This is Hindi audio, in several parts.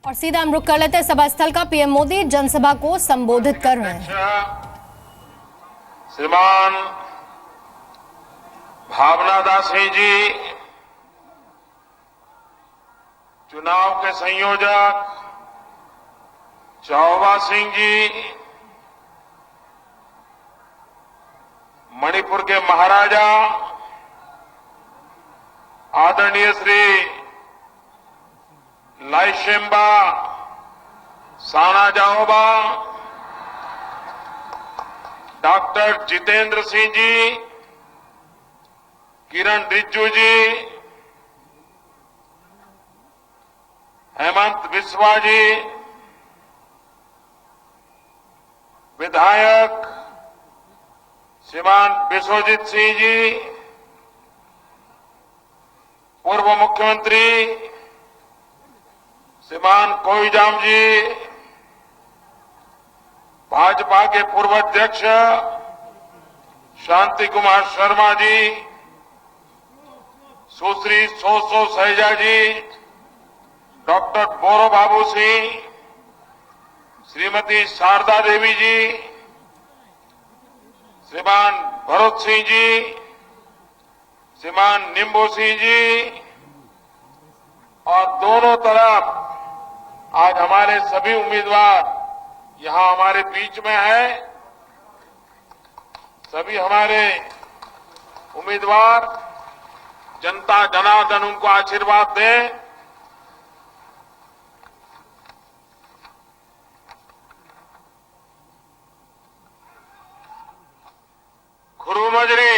और सीधा हम रुख कर लेते हैं सभा स्थल का। पीएम मोदी जनसभा को संबोधित कर रहे हैं। श्रीमान भावना दास सिंह जी, चुनाव के संयोजक चौबा सिंह जी, मणिपुर के महाराजा आदरणीय श्री लाइशेम्बा साना जाओबा, डॉक्टर जितेंद्र सिंह जी, किरण रिज्जू जी, हेमंत बिस्वा जी, विधायक श्रीमान विश्वजीत सिंह जी, पूर्व मुख्यमंत्री श्रीमान कोईजाम जी, भाजपा के पूर्व अध्यक्ष शांति कुमार शर्मा जी, सुश्री सोसो सहेजा जी, डॉक्टर बोरो बाबू सिंह, श्रीमती शारदा देवी जी, श्रीमान भरत सिंह जी, श्रीमान निम्बो सिंह जी, और दोनों तरफ आज हमारे सभी उम्मीदवार यहां हमारे बीच में है। सभी हमारे उम्मीदवार, जनता जनार्दन उनको आशीर्वाद दें। खुरुमजरी,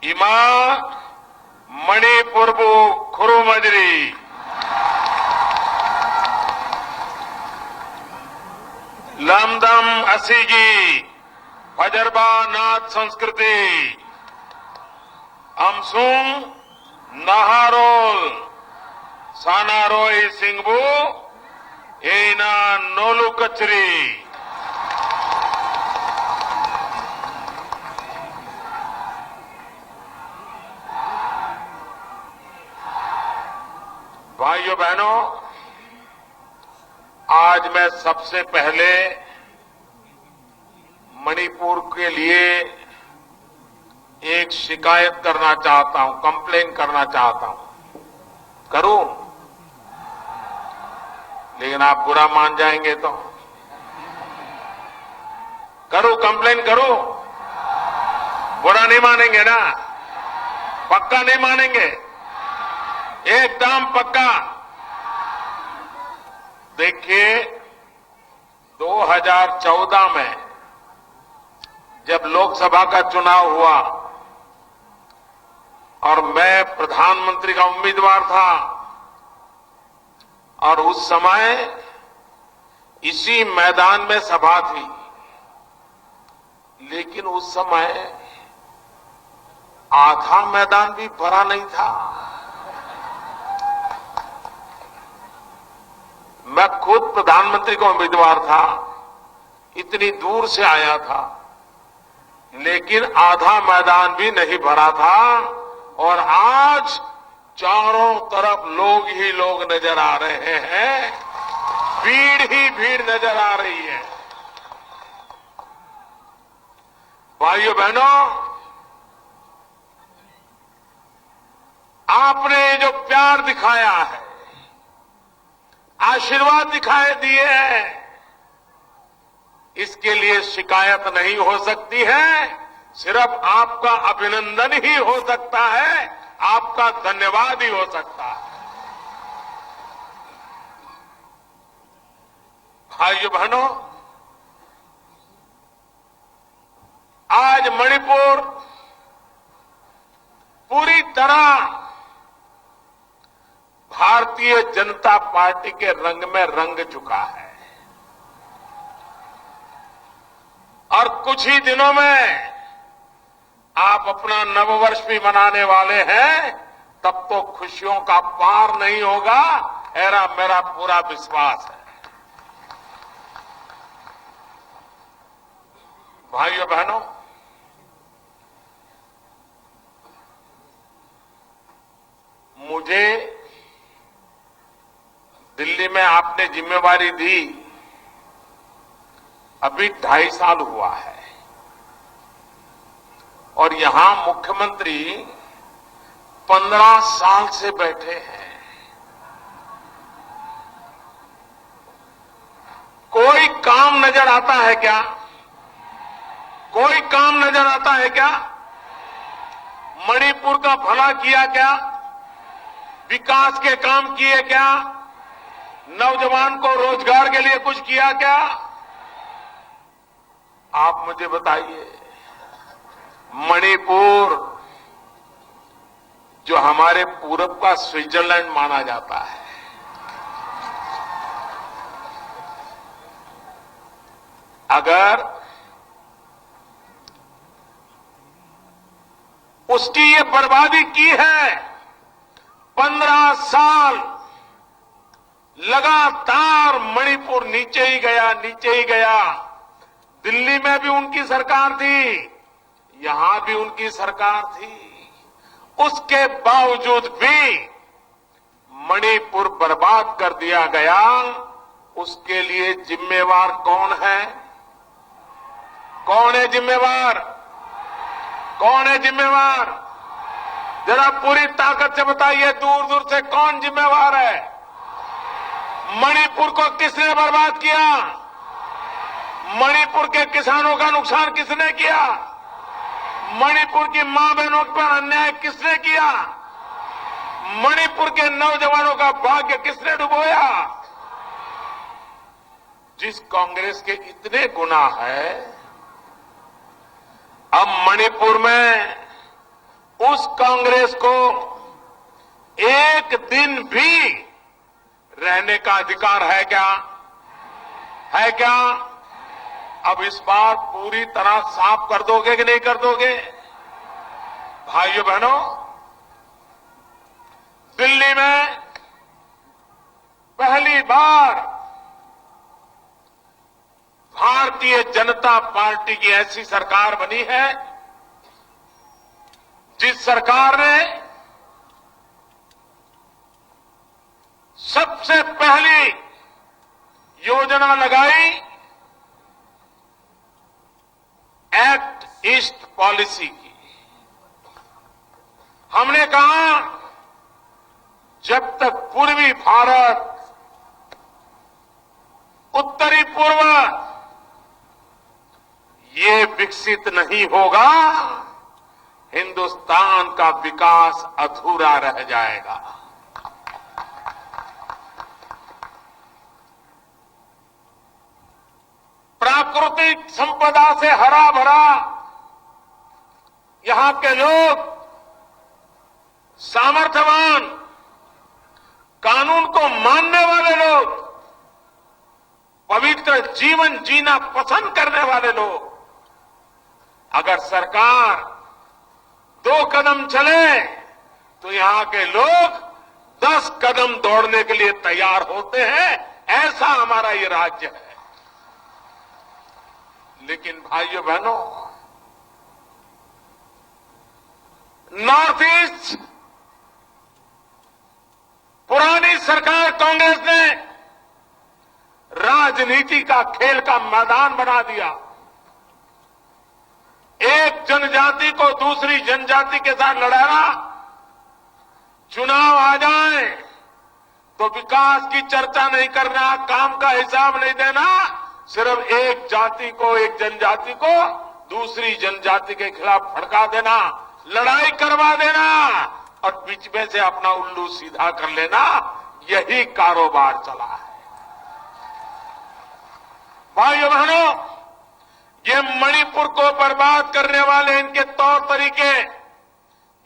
इमा मणिपुर खुरुमजरी, लमदम असीगी फजरबा नाथ संस्कृति, अमसुंग नहारोल सानारोई सिंगबू एना नोलू कचरी। भाइयों बहनों, आज मैं सबसे पहले मणिपुर के लिए एक शिकायत करना चाहता हूं, कंप्लेन करना चाहता हूं। करूं? लेकिन आप बुरा मान जाएंगे तो करूं? कंप्लेन करूं? बुरा नहीं मानेंगे ना? पक्का नहीं मानेंगे? एकदम पक्का। देखिए, 2014 में जब लोकसभा का चुनाव हुआ और मैं प्रधानमंत्री का उम्मीदवार था, और उस समय इसी मैदान में सभा थी, लेकिन उस समय आधा मैदान भी भरा नहीं था। मैं खुद प्रधानमंत्री का उम्मीदवार था, इतनी दूर से आया था, लेकिन आधा मैदान भी नहीं भरा था। और आज चारों तरफ लोग ही लोग नजर आ रहे हैं, भीड़ ही भीड़ नजर आ रही है। भाइयों बहनों, आपने जो प्यार दिखाया है, आशीर्वाद दिखाए दिए हैं, इसके लिए शिकायत नहीं हो सकती है। सिर्फ आपका अभिनंदन ही हो सकता है, आपका धन्यवाद ही हो सकता है। भाइयों बहनों, आज मणिपुर पूरी तरह भारतीय जनता पार्टी के रंग में रंग चुका है, और कुछ ही दिनों में आप अपना नववर्ष भी मनाने वाले हैं। तब तो खुशियों का पार नहीं होगा, ऐसा मेरा पूरा विश्वास है। भाइयों बहनों, मुझे दिल्ली में आपने जिम्मेवारी दी, अभी 2.5 साल हुआ है और यहां मुख्यमंत्री 15 साल से बैठे हैं। कोई काम नजर आता है क्या? कोई काम नजर आता है क्या? मणिपुर का भला किया क्या? विकास के काम किए क्या? नौजवान को रोजगार के लिए कुछ किया क्या? आप मुझे बताइए। मणिपुर जो हमारे पूरब का स्विट्जरलैंड माना जाता है, अगर उसकी ये बर्बादी की है, 15 साल लगातार मणिपुर नीचे ही गया, नीचे ही गया। दिल्ली में भी उनकी सरकार थी, यहां भी उनकी सरकार थी, उसके बावजूद भी मणिपुर बर्बाद कर दिया गया। उसके लिए जिम्मेवार कौन है? कौन है जिम्मेवार? कौन है जिम्मेवार? जरा पूरी ताकत से बताइए, दूर दूर से कौन जिम्मेवार है? मणिपुर को किसने बर्बाद किया? मणिपुर के किसानों का नुकसान किसने किया? मणिपुर की मां बहनों पर अन्याय किसने किया? मणिपुर के नौजवानों का भाग्य किसने डुबोया? जिस कांग्रेस के इतने गुना है, अब मणिपुर में उस कांग्रेस को एक दिन भी रहने का अधिकार है क्या? है क्या? अब इस बार पूरी तरह साफ कर दोगे कि नहीं कर दोगे? भाइयों बहनों, दिल्ली में पहली बार भारतीय जनता पार्टी की ऐसी सरकार बनी है जिस सरकार ने सबसे पहली योजना लगाई एक्ट ईस्ट पॉलिसी की। हमने कहा जब तक पूर्वी भारत, उत्तरी पूर्व ये विकसित नहीं होगा, हिंदुस्तान का विकास अधूरा रह जाएगा। प्राकृतिक संपदा से हरा भरा यहां के लोग, सामर्थ्यवान, कानून को मानने वाले लोग, पवित्र जीवन जीना पसंद करने वाले लोग, अगर सरकार 2 कदम चले तो यहां के लोग 10 कदम दौड़ने के लिए तैयार होते हैं। ऐसा हमारा ये राज्य है। लेकिन भाइयों बहनों, नॉर्थ ईस्ट पुरानी सरकार कांग्रेस ने राजनीति का खेल का मैदान बना दिया। एक जनजाति को दूसरी जनजाति के साथ लड़ाना, चुनाव आ जाए तो विकास की चर्चा नहीं करना, काम का हिसाब नहीं देना, सिर्फ एक जाति को, एक जनजाति को दूसरी जनजाति के खिलाफ भड़का देना, लड़ाई करवा देना और बीच में से अपना उल्लू सीधा कर लेना, यही कारोबार चला है। भाइयों बहनों, ये मणिपुर को बर्बाद करने वाले इनके तौर तरीके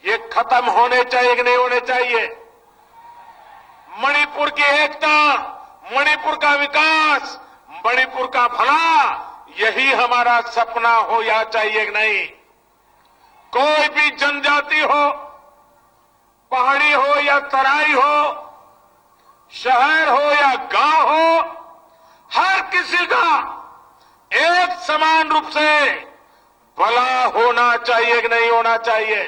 ये खत्म होने चाहिए कि नहीं होने चाहिए? मणिपुर की एकता, मणिपुर का विकास, मणिपुर का भला, यही हमारा सपना हो या चाहिए कि नहीं? कोई भी जनजाति हो, पहाड़ी हो या तराई हो, शहर हो या गांव हो, हर किसी का एक समान रूप से भला होना चाहिए कि नहीं होना चाहिए?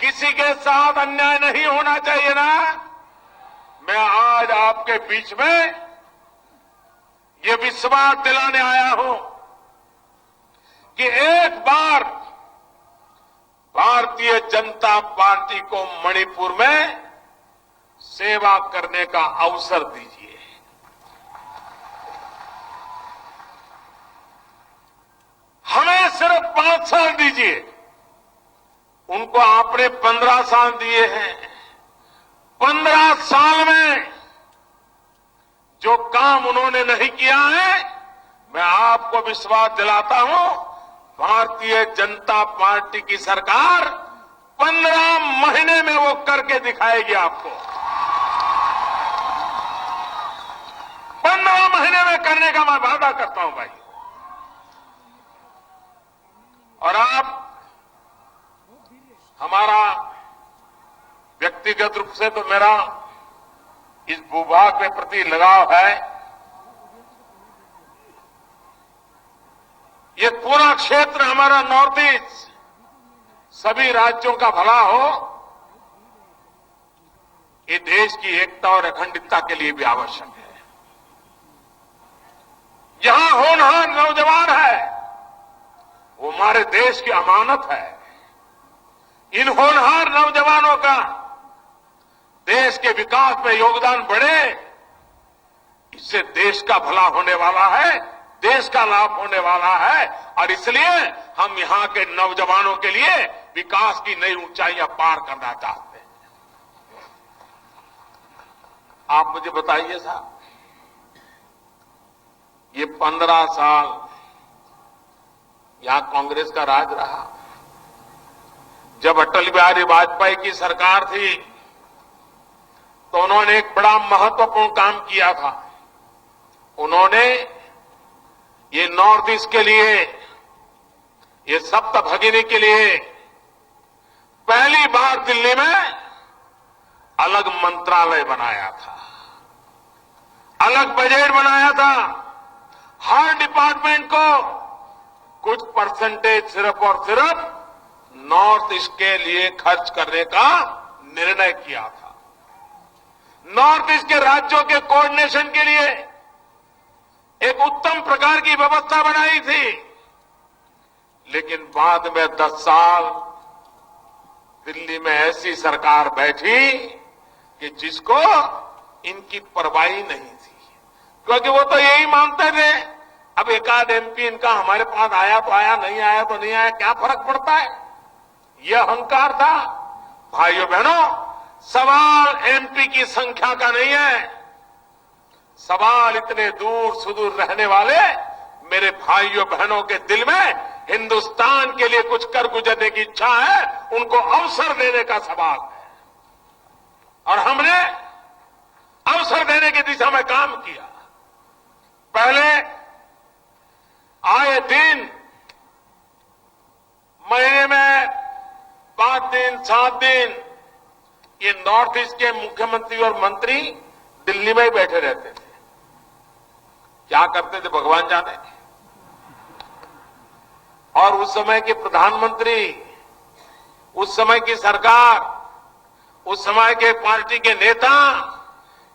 किसी के साथ अन्याय नहीं होना चाहिए ना। मैं आज आपके बीच में ये विश्वास दिलाने आया हूं कि एक बार भारतीय जनता पार्टी को मणिपुर में सेवा करने का अवसर दीजिए। हमें सिर्फ 5 साल दीजिए। उनको आपने 15 साल दिए हैं। 15 साल में जो काम उन्होंने नहीं किया है, मैं आपको विश्वास दिलाता हूं, भारतीय जनता पार्टी की सरकार 15 महीने में वो करके दिखाएगी आपको। 15 महीने में करने का मैं वादा करता हूं भाई। और आप, हमारा व्यक्तिगत रूप से तो मेरा इस भूभाग के प्रति लगाव है। ये पूरा क्षेत्र हमारा नॉर्थ ईस्ट, सभी राज्यों का भला हो, ये देश की एकता और अखंडता के लिए भी आवश्यक है। यहां होनहार नौजवान है, वो हमारे देश की अमानत है। इन होनहार नौजवानों का देश के विकास में योगदान बढ़े, इससे देश का भला होने वाला है, देश का लाभ होने वाला है। और इसलिए हम यहां के नौजवानों के लिए विकास की नई ऊंचाइयां पार करना चाहते हैं। आप मुझे बताइए साहब, ये 15 साल यहां कांग्रेस का राज रहा। जब अटल बिहारी वाजपेयी की सरकार थी तो उन्होंने एक बड़ा महत्वपूर्ण काम किया था। उन्होंने ये नॉर्थ ईस्ट के लिए, ये सप्त भगिनी के लिए पहली बार दिल्ली में अलग मंत्रालय बनाया था, अलग बजट बनाया था। हर डिपार्टमेंट को कुछ परसेंटेज सिर्फ और सिर्फ नॉर्थ ईस्ट के लिए खर्च करने का निर्णय किया था। नॉर्थ ईस्ट के राज्यों के कोऑर्डिनेशन के लिए एक उत्तम प्रकार की व्यवस्था बनाई थी। लेकिन बाद में 10 साल दिल्ली में ऐसी सरकार बैठी कि जिसको इनकी परवाह नहीं थी, क्योंकि वो तो यही मानते थे अब एकाध एमपी इनका हमारे पास आया तो आया, नहीं आया तो नहीं आया, क्या फर्क पड़ता है। यह अहंकार था। भाइयों बहनों, सवाल एमपी की संख्या का नहीं है, सवाल इतने दूर सुदूर रहने वाले मेरे भाइयों बहनों के दिल में हिंदुस्तान के लिए कुछ कर गुजरने की इच्छा है, उनको अवसर देने का सवाल है। और हमने अवसर देने की दिशा में काम किया। पहले आए दिन महीने में 5 दिन 7 दिन ये नॉर्थ ईस्ट के मुख्यमंत्री और मंत्री दिल्ली में ही बैठे रहते थे। क्या करते थे भगवान जाने। और उस समय के प्रधानमंत्री, उस समय की सरकार, उस समय के पार्टी के नेता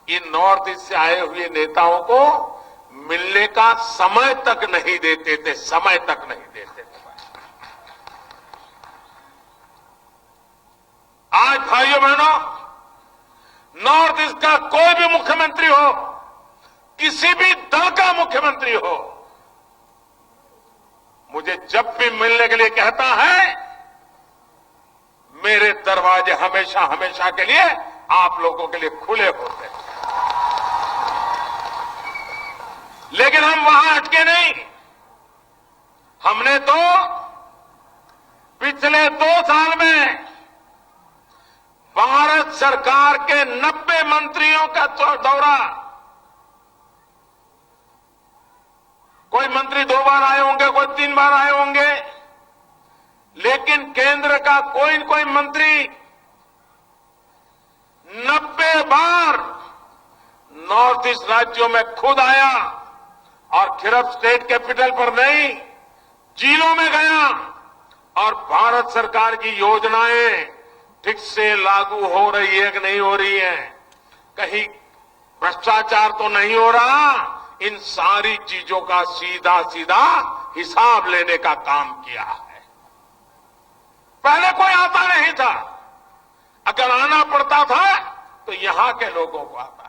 इन नॉर्थ ईस्ट से आए हुए नेताओं को मिलने का समय तक नहीं देते थे, समय तक नहीं देते थे। आज भाइयों बहनों, नॉर्थ ईस्ट का कोई भी मुख्यमंत्री हो, किसी भी दल का मुख्यमंत्री हो, मुझे जब भी मिलने के लिए कहता है, मेरे दरवाजे हमेशा हमेशा के लिए आप लोगों के लिए खुले होते हैं। लेकिन हम वहां अटके नहीं। हमने तो पिछले 2 साल में भारत सरकार के 90 मंत्रियों का दौरा, कोई मंत्री 2 बार आए होंगे, कोई 3 बार आए होंगे, लेकिन केंद्र का कोई न कोई मंत्री 90 बार नॉर्थ ईस्ट राज्यों में खुद आया और सिर्फ स्टेट कैपिटल पर नहीं, जिलों में गया और भारत सरकार की योजनाएं, ठीक से लागू हो रही है कि नहीं हो रही है, कहीं भ्रष्टाचार तो नहीं हो रहा, इन सारी चीजों का सीधा सीधा हिसाब लेने का काम किया है। पहले कोई आता नहीं था, अगर आना पड़ता था तो यहां के लोगों को आता है।